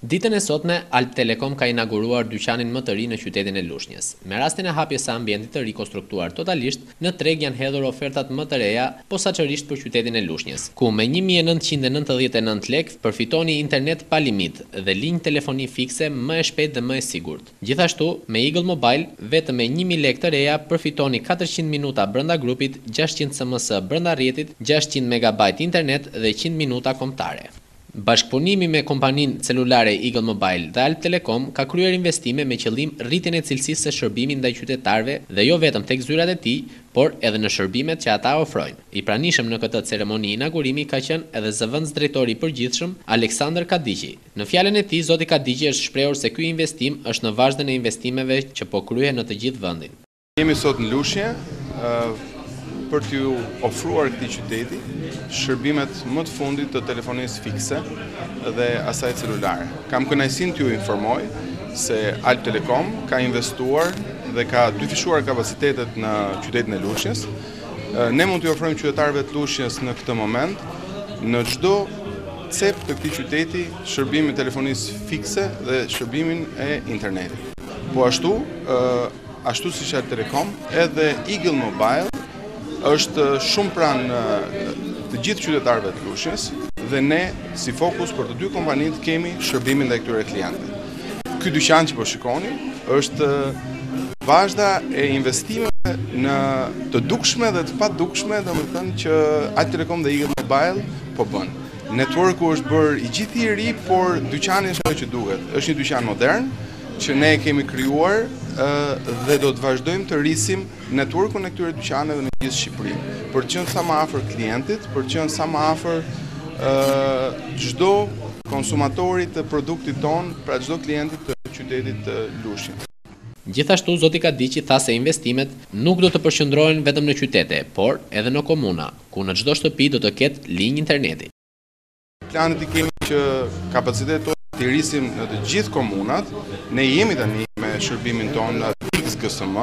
Ditën e sotme, Alp Telekom ka inauguruar dyqanin më të ri në qytetin e Lushnjës. Me rastin e hapjes së ambientit të rikonstruktuar totalisht, në treg janë hedhur ofertat më të reja, posaçërisht për qytetin e Lushnjës, ku me 1999 lekë përfitoni internet pa limit dhe linjë telefoni fikse më e shpejtë dhe më e sigurt. Gjithashtu, me Eagle Mobile, vetëm me 1000 lekë të reja përfitoni 400 minuta brenda grupit, 600 SMS brenda rrjetit, 600 MB internet dhe 100 minuta kombëtare. Bashkëpunimi me kompaninë celulare Eagle Mobile dhe Alp Telekom ka kryer investime me qëllim rritjen e cilësisë së shërbimit ndaj qytetarëve dhe jo vetëm tek zyrat e tij, por edhe në shërbimet që ata ofrojnë. I pranishëm në këtë ceremoni inaugurimi ka qenë edhe zëvendës drejtori i përgjithshëm Aleksandër Kadiqi. Në fjalën e tij, zoti Kadiqi është shprehur se ky investim është në vazhdën e investimeve që po kryhen në të gjithë vendin. Jemi sot në Lushnjë për t'ju ofruar këtij qyteti shërbimet më të fundit të telefonisë fikse dhe asaj celulare. Kam kënaqësinë t'ju informoj se Alp Telekom ka investuar dhe ka dyfishuar kapacitetet në qytetin e Lushnjës. Ne mund t'ju ofrojmë qytetarëve të Lushnjës në këtë moment në çdo cep të këtij qyteti shërbimin telefonisë fikse dhe shërbimin e internetit. Po ashtu siç Alp Telekom, edhe Eagle Mobile është shumë pranë të gjithë qytetarëve të Lushnjës dhe ne si fokus për të dy kompanitë kemi shërbimin ndaj këtyre klientëve. Ky dyqan që po shikoni është vazhda e investimeve në të dukshme dhe të padukshme, domethënë që Alp Telekom dhe Eagle Mobile po bën. Networku është bërë i gjithë i ri, por dyqani është ajo që duhet. Është një dyqan modern që ne kemi krijuar dhe do të vazhdojmë të rrisim networkun e këtyre dyqaneve në gjithë Shqipërinë, për të qenë sa më afër klientit, për të qenë sa më afër çdo konsumatori të produktit ton, pra çdo klientit të qytetit të Lushnjës. Gjithashtu, zoti Kadiqi tha se investimet nuk do të përqendrohen vetëm në qytete, por edhe në komuna, ku në çdo shtëpi do të ketë linjë interneti. Planet i kemi që kapacitetet të rrisim në të gjithë komunat. Ne jemi tani me shërbimin ton Fix GSM,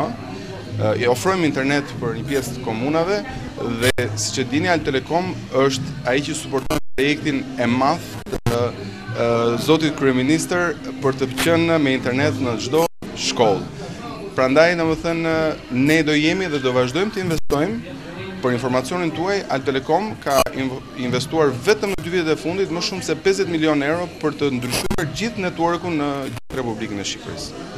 i ofrojmë internet për një pjesë të komunave dhe siç e dini Alp Telekom është ai që suporton projektin e madh të zotit kryeministër për të qenë me internet në çdo shkollë. Prandaj domethënë ne do jemi dhe do vazhdojmë të investojmë. Për informacionin tuaj, Alp Telekom ka investuar vetëm në 2 vitet e fundit më shumë se 50 milionë euro për të ndryshuar gjithë networkun në Republikën e Shqipërisë.